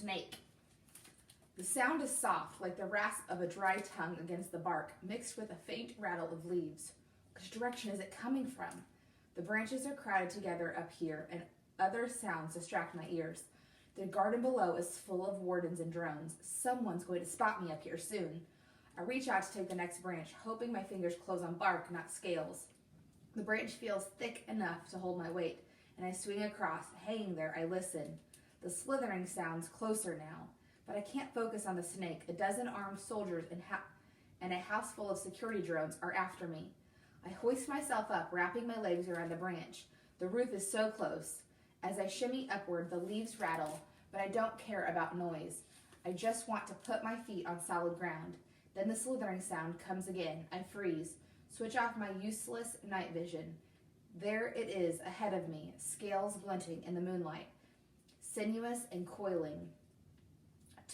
snake. The sound is soft, like the rasp of a dry tongue against the bark, mixed with a faint rattle of leaves. Which direction is it coming from? The branches are crowded together up here, and other sounds distract my ears. The garden below is full of wardens and drones. Someone's going to spot me up here soon. I reach out to take the next branch, hoping my fingers close on bark, not scales. The branch feels thick enough to hold my weight, and I swing across. Hanging there, I listen. The slithering sounds closer now, but I can't focus on the snake. A dozen armed soldiers and a house full of security drones are after me. I hoist myself up, wrapping my legs around the branch. The roof is so close. As I shimmy upward, the leaves rattle, but I don't care about noise. I just want to put my feet on solid ground. Then the slithering sound comes again. I freeze, switch off my useless night vision. There it is ahead of me, scales glinting in the moonlight, sinuous and coiling.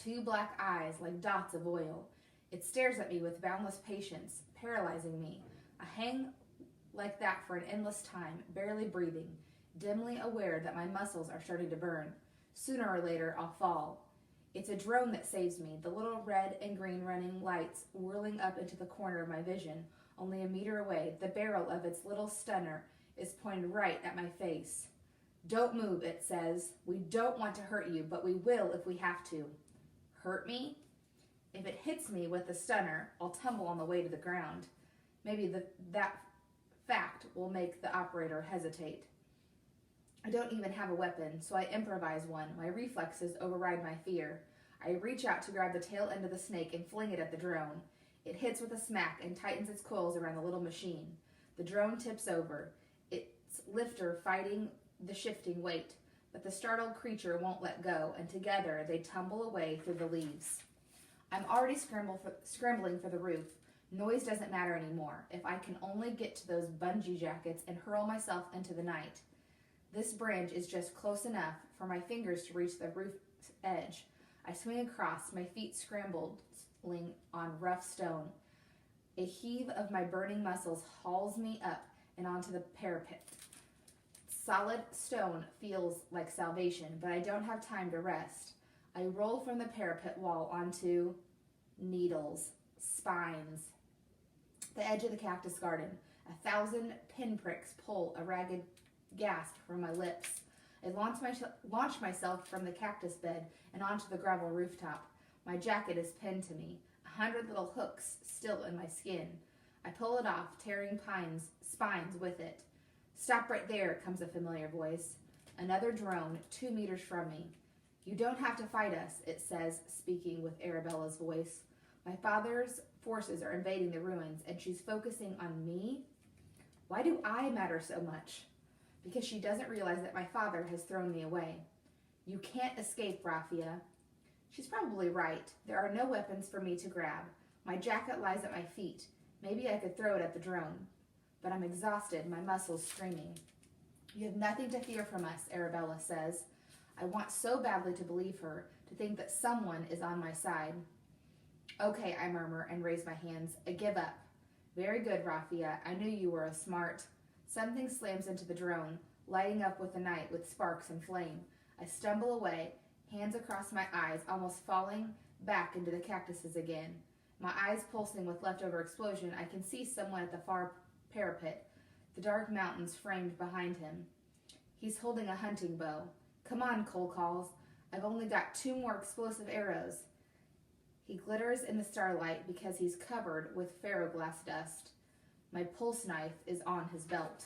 Two black eyes like dots of oil. It stares at me with boundless patience, paralyzing me. I hang like that for an endless time, barely breathing, dimly aware that my muscles are starting to burn. Sooner or later, I'll fall. It's a drone that saves me, the little red and green running lights whirling up into the corner of my vision. Only a meter away, the barrel of its little stunner is pointed right at my face. Don't move, it says. We don't want to hurt you, but we will if we have to. Hurt me? If it hits me with the stunner, I'll tumble on the way to the ground. Maybe that fact will make the operator hesitate. I don't even have a weapon, so I improvise one. My reflexes override my fear. I reach out to grab the tail end of the snake and fling it at the drone. It hits with a smack and tightens its coils around the little machine. The drone tips over, its lifter fighting the shifting weight, but the startled creature won't let go, and together they tumble away through the leaves. I'm already scrambling for the roof. Noise doesn't matter anymore. If I can only get to those bungee jackets and hurl myself into the night. This branch is just close enough for my fingers to reach the roof's edge. I swing across, my feet scrambling on rough stone. A heave of my burning muscles hauls me up and onto the parapet. Solid stone feels like salvation, but I don't have time to rest. I roll from the parapet wall onto needles, spines, the edge of the cactus garden. 1,000 pinpricks pull a ragged gasp from my lips. I launch myself from the cactus bed and onto the gravel rooftop. My jacket is pinned to me, 100 little hooks still in my skin. I pull it off, tearing spines with it. Stop right there, comes a familiar voice. Another drone, 2 meters from me. You don't have to fight us, it says, speaking with Arabella's voice. My father's forces are invading the ruins, and she's focusing on me? Why do I matter so much? Because she doesn't realize that my father has thrown me away. You can't escape, Raffia. She's probably right. There are no weapons for me to grab. My jacket lies at my feet. Maybe I could throw it at the drone. But I'm exhausted, my muscles screaming. You have nothing to fear from us, Arabella says. I want so badly to believe her, to think that someone is on my side. Okay, I murmur and raise my hands. I give up. Very good, Raffia. I knew you were a smart. Something slams into the drone, lighting up with the night with sparks and flame. I stumble away, hands across my eyes, almost falling back into the cactuses again. My eyes pulsing with leftover explosion, I can see someone at the far parapet, the dark mountains framed behind him. He's holding a hunting bow. Come on, Cole calls. I've only got 2 more explosive arrows. He glitters in the starlight because he's covered with ferroglass dust. My pulse knife is on his belt.